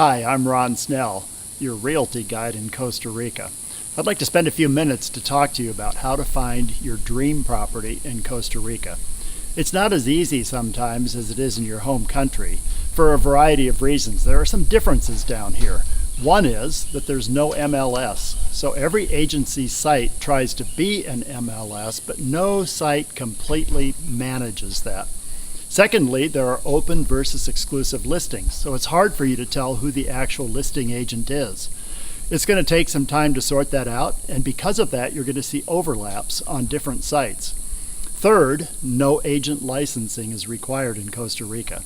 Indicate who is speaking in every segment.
Speaker 1: Hi, I'm Ron Snell, your realty guide in Costa Rica. I'd like to spend a few minutes to talk to you about how to find your dream property in Costa Rica. It's not as easy sometimes as it is in your home country for a variety of reasons. There are some differences down here. One is that there's no MLS, so every agency site tries to be an MLS, but no site completely manages that. Secondly, there are open versus exclusive listings, so it's hard for you to tell who the actual listing agent is. It's going to take some time to sort that out, and because of that, you're going to see overlaps on different sites. Third, no agent licensing is required in Costa Rica.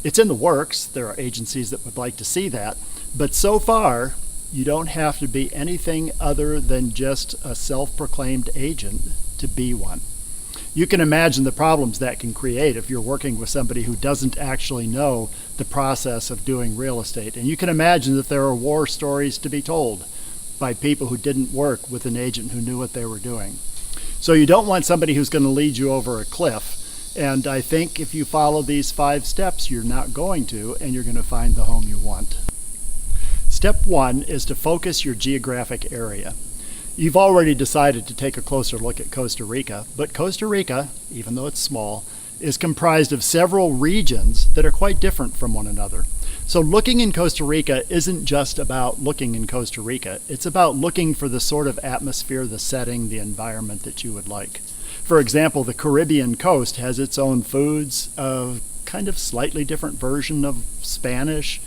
Speaker 1: It's in the works. There are agencies that would like to see that, but so far, you don't have to be anything other than just a self-proclaimed agent to be one. You can imagine the problems that can create if you're working with somebody who doesn't actually know the process of doing real estate. And you can imagine that there are war stories to be told by people who didn't work with an agent who knew what they were doing. So you don't want somebody who's going to lead you over a cliff. And I think if you follow these 5 steps, you're not going to, and you're going to find the home you want. Step 1 is to focus your geographic area. You've already decided to take a closer look at Costa Rica, but Costa Rica, even though it's small, is comprised of several regions that are quite different from one another. So looking in Costa Rica isn't just about looking in Costa Rica. It's about looking for the sort of atmosphere, the setting, the environment that you would like. For example, the Caribbean coast has its own foods, a kind of slightly different version of Spanish,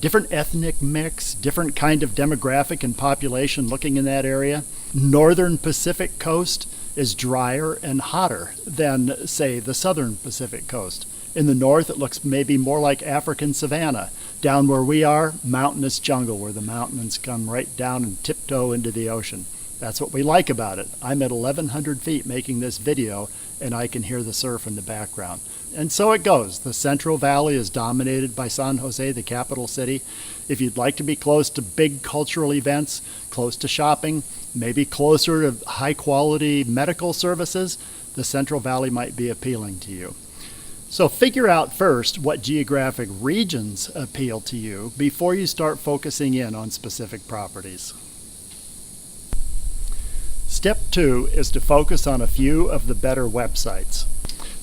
Speaker 1: different ethnic mix, different kind of demographic and population looking in that area. Northern Pacific coast is drier and hotter than, say, the southern Pacific coast. In the north, it looks maybe more like African savanna. Down where we are, mountainous jungle, where the mountains come right down and tiptoe into the ocean. That's what we like about it. I'm at 1,100 feet making this video, and I can hear the surf in the background. And so it goes. The Central Valley is dominated by San Jose, the capital city. If you'd like to be close to big cultural events, close to shopping, maybe closer to high-quality medical services, the Central Valley might be appealing to you. So figure out first what geographic regions appeal to you before you start focusing in on specific properties. Step 2 is to focus on a few of the better websites.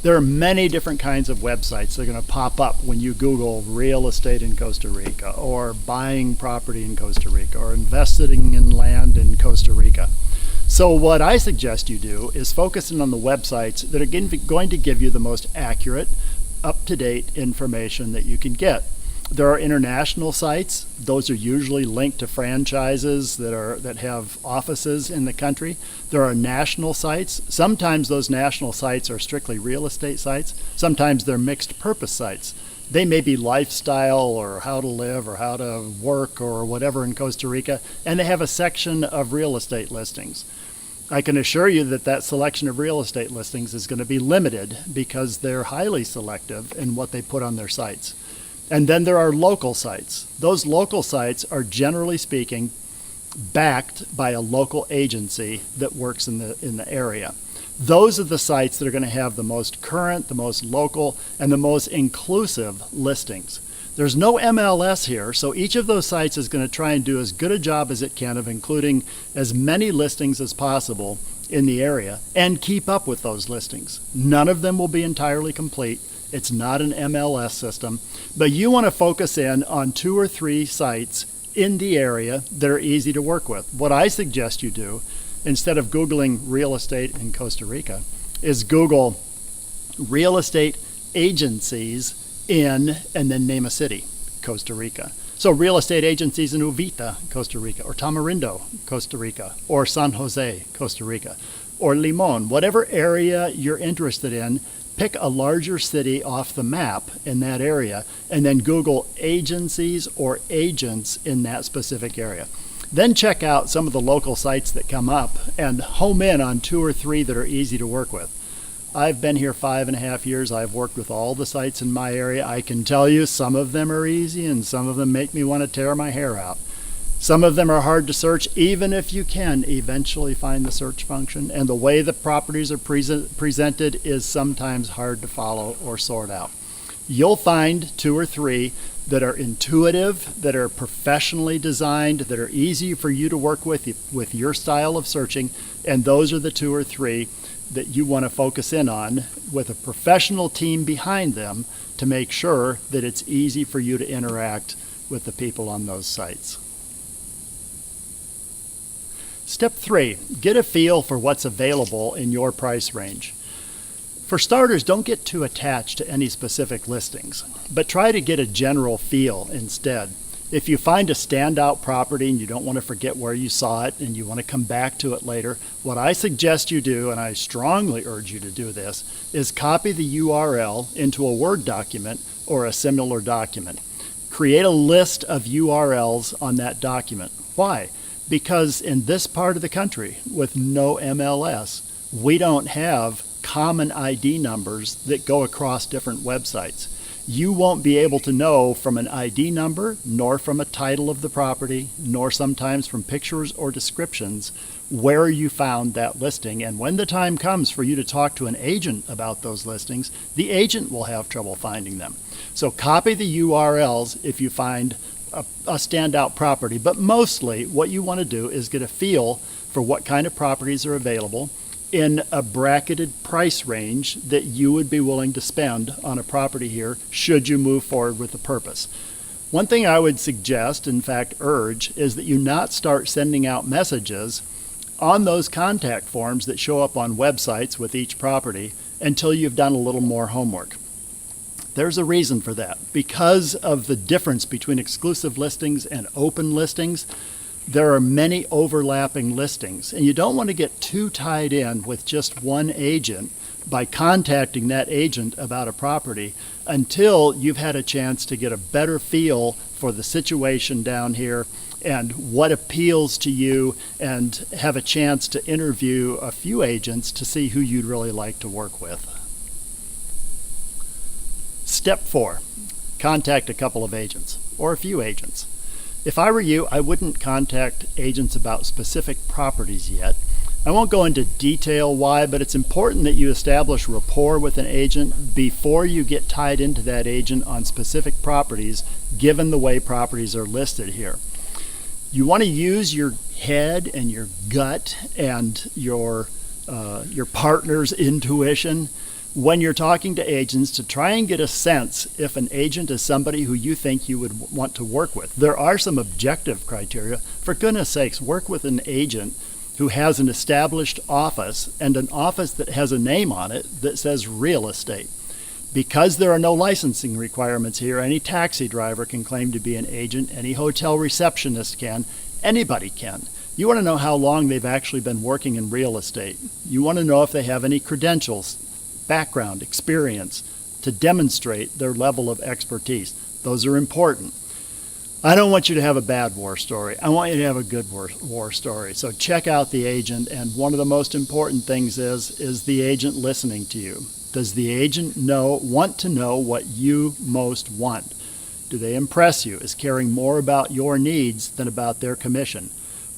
Speaker 1: There are many different kinds of websites that are going to pop up when you Google real estate in Costa Rica, or buying property in Costa Rica, or investing in land in Costa Rica. So what I suggest you do is focus in on the websites that are going to give you the most accurate, up-to-date information that you can get. There are international sites. Those are usually linked to franchises that have offices in the country. There are national sites. Sometimes those national sites are strictly real estate sites. Sometimes they're mixed purpose sites. They may be lifestyle or how to live or how to work or whatever in Costa Rica, and they have a section of real estate listings. I can assure you that that selection of real estate listings is going to be limited because they're highly selective in what they put on their sites. And then there are local sites. Those local sites are, generally speaking, backed by a local agency that works in the area. Those are the sites that are going to have the most current, the most local, and the most inclusive listings. There's no MLS here, so each of those sites is going to try and do as good a job as it can of including as many listings as possible in the area and keep up with those listings. None of them will be entirely complete. It's not an MLS system, but you want to focus in on 2 or 3 sites in the area that are easy to work with. What I suggest you do, instead of Googling real estate in Costa Rica, is Google real estate agencies in, and then name a city, Costa Rica. So real estate agencies in Uvita, Costa Rica, or Tamarindo, Costa Rica, or San Jose, Costa Rica, or Limon, whatever area you're interested in. Pick a larger city off the map in that area and then Google agencies or agents in that specific area. Then check out some of the local sites that come up and home in on 2 or 3 that are easy to work with. I've been here 5.5 years. I've worked with all the sites in my area. I can tell you some of them are easy and some of them make me want to tear my hair out. Some of them are hard to search, even if you can eventually find the search function. And the way the properties are presented is sometimes hard to follow or sort out. You'll find 2 or 3 that are intuitive, that are professionally designed, that are easy for you to work with your style of searching, and those are the 2 or 3 that you want to focus in on with a professional team behind them to make sure that it's easy for you to interact with the people on those sites. Step 3, get a feel for what's available in your price range. For starters, don't get too attached to any specific listings, but try to get a general feel instead. If you find a standout property and you don't want to forget where you saw it and you want to come back to it later, what I suggest you do, and I strongly urge you to do this, is copy the URL into a Word document or a similar document. Create a list of URLs on that document. Why? Because in this part of the country with no MLS, we don't have common ID numbers that go across different websites. You won't be able to know from an ID number, nor from a title of the property, nor sometimes from pictures or descriptions where you found that listing. And when the time comes for you to talk to an agent about those listings, the agent will have trouble finding them. So copy the URLs if you find a standout property, but mostly what you want to do is get a feel for what kind of properties are available in a bracketed price range that you would be willing to spend on a property here should you move forward with the purpose. One thing I would suggest, in fact urge, is that you not start sending out messages on those contact forms that show up on websites with each property until you've done a little more homework. There's a reason for that. Because of the difference between exclusive listings and open listings, there are many overlapping listings, and you don't want to get too tied in with just one agent by contacting that agent about a property until you've had a chance to get a better feel for the situation down here and what appeals to you, and have a chance to interview a few agents to see who you'd really like to work with. Step 4, contact a couple of agents or a few agents. If I were you, I wouldn't contact agents about specific properties yet. I won't go into detail why, but it's important that you establish rapport with an agent before you get tied into that agent on specific properties, given the way properties are listed here. You want to use your head and your gut and your partner's intuition when you're talking to agents to try and get a sense if an agent is somebody who you think you would want to work with. There are some objective criteria. For goodness sakes, work with an agent who has an established office and an office that has a name on it that says real estate. Because there are no licensing requirements here, any taxi driver can claim to be an agent, any hotel receptionist can, anybody can. You want to know how long they've actually been working in real estate. You want to know if they have any credentials, background, experience to demonstrate their level of expertise. Those are important. I don't want you to have a bad war story. I want you to have a good war story. So check out the agent, and one of the most important things is the agent listening to you. Does the agent want to know what you most want? Do they impress you as caring more about your needs than about their commission?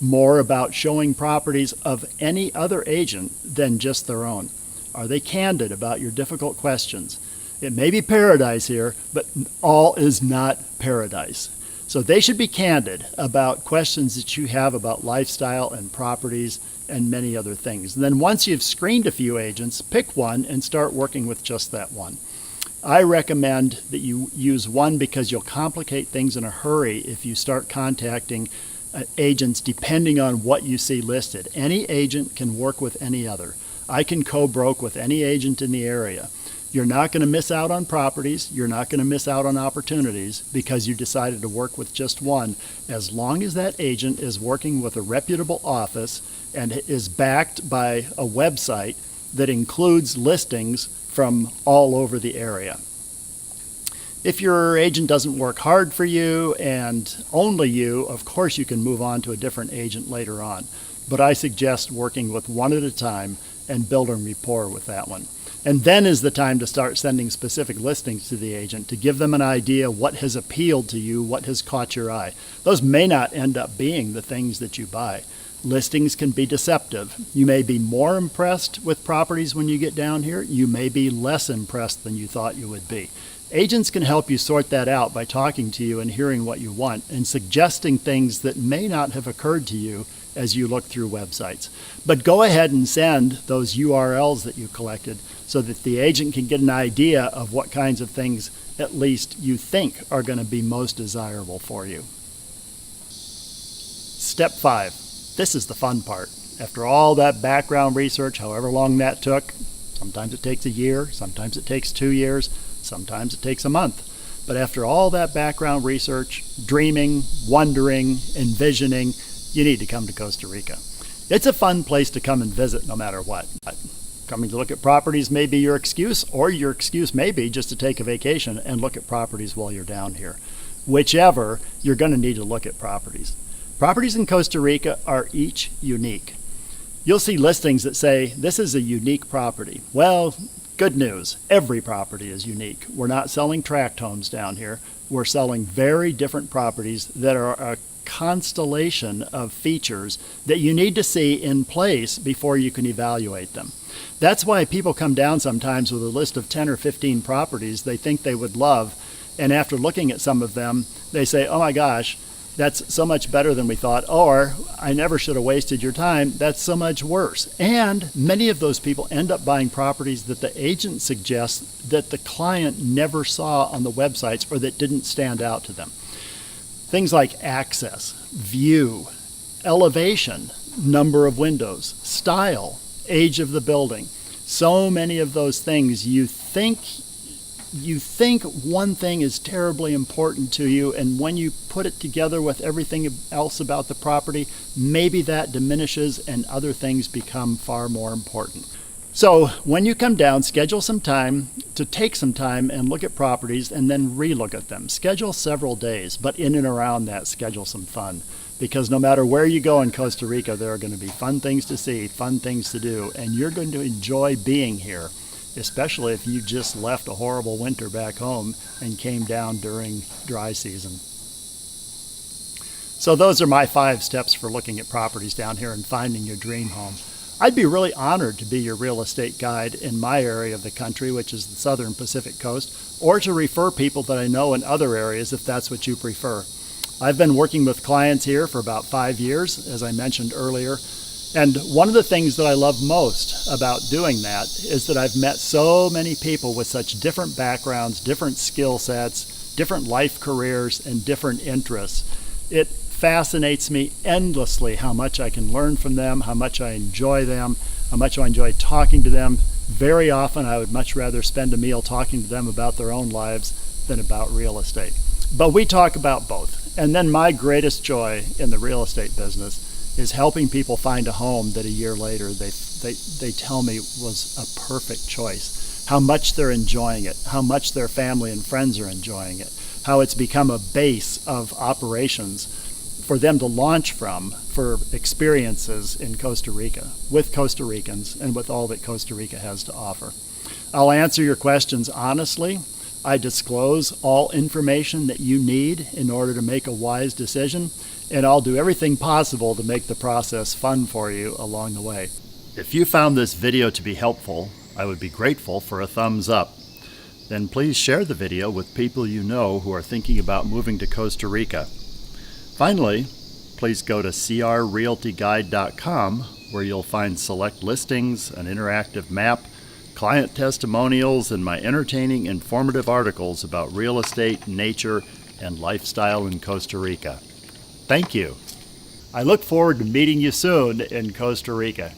Speaker 1: More about showing properties of any other agent than just their own? Are they candid about your difficult questions? It may be paradise here, but all is not paradise. So they should be candid about questions that you have about lifestyle and properties and many other things. And then once you've screened a few agents, pick one and start working with just that one. I recommend that you use one because you'll complicate things in a hurry if you start contacting agents depending on what you see listed. Any agent can work with any other. I can co-broke with any agent in the area. You're not going to miss out on properties. You're not going to miss out on opportunities because you decided to work with just one, as long as that agent is working with a reputable office and is backed by a website that includes listings from all over the area. If your agent doesn't work hard for you and only you, of course you can move on to a different agent later on. But I suggest working with one at a time and building rapport with that one. And then is the time to start sending specific listings to the agent to give them an idea what has appealed to you, what has caught your eye. Those may not end up being the things that you buy. Listings can be deceptive. You may be more impressed with properties when you get down here. You may be less impressed than you thought you would be. Agents can help you sort that out by talking to you and hearing what you want and suggesting things that may not have occurred to you as you look through websites. But go ahead and send those URLs that you collected so that the agent can get an idea of what kinds of things at least you think are going to be most desirable for you. Step 5. This is the fun part. After all that background research, however long that took, sometimes it takes a year, sometimes it takes 2 years, sometimes it takes a month. But after all that background research, dreaming, wondering, envisioning, you need to come to Costa Rica. It's a fun place to come and visit no matter what. Coming to look at properties may be your excuse, or your excuse may be just to take a vacation and look at properties while you're down here. Whichever, you're going to need to look at properties. Properties in Costa Rica are each unique. You'll see listings that say, this is a unique property. Well, good news, every property is unique. We're not selling tract homes down here. We're selling very different properties that are a constellation of features that you need to see in place before you can evaluate them. That's why people come down sometimes with a list of 10 or 15 properties they think they would love, and after looking at some of them, they say, oh my gosh, that's so much better than we thought, or I never should have wasted your time, that's so much worse. And many of those people end up buying properties that the agent suggests that the client never saw on the websites or that didn't stand out to them. Things like access, view, elevation, number of windows, style, age of the building. So many of those things you think one thing is terribly important to you, and when you put it together with everything else about the property, maybe that diminishes and other things become far more important. So when you come down, schedule some time to take some time and look at properties and then re-look at them. Schedule several days, but in and around that, schedule some fun. Because no matter where you go in Costa Rica, there are going to be fun things to see, fun things to do, and you're going to enjoy being here, especially if you just left a horrible winter back home and came down during dry season. So those are my 5 steps for looking at properties down here and finding your dream home. I'd be really honored to be your real estate guide in my area of the country, which is the southern Pacific coast, or to refer people that I know in other areas if that's what you prefer. I've been working with clients here for about 5 years, as I mentioned earlier, and one of the things that I love most about doing that is that I've met so many people with such different backgrounds, different skill sets, different life careers, and different interests. It fascinates me endlessly how much I can learn from them, how much I enjoy them, how much I enjoy talking to them. Very often I would much rather spend a meal talking to them about their own lives than about real estate. But we talk about both. And then my greatest joy in the real estate business is helping people find a home that a year later they tell me was a perfect choice. How much they're enjoying it, how much their family and friends are enjoying it, how it's become a base of operations for them to launch from for experiences in Costa Rica, with Costa Ricans, and with all that Costa Rica has to offer. I'll answer your questions honestly. I disclose all information that you need in order to make a wise decision, and I'll do everything possible to make the process fun for you along the way. If you found this video to be helpful, I would be grateful for a thumbs up. Then please share the video with people you know who are thinking about moving to Costa Rica. Finally, please go to crrealtyguide.com where you'll find select listings, an interactive map, client testimonials, and my entertaining, informative articles about real estate, nature, and lifestyle in Costa Rica. Thank you. I look forward to meeting you soon in Costa Rica.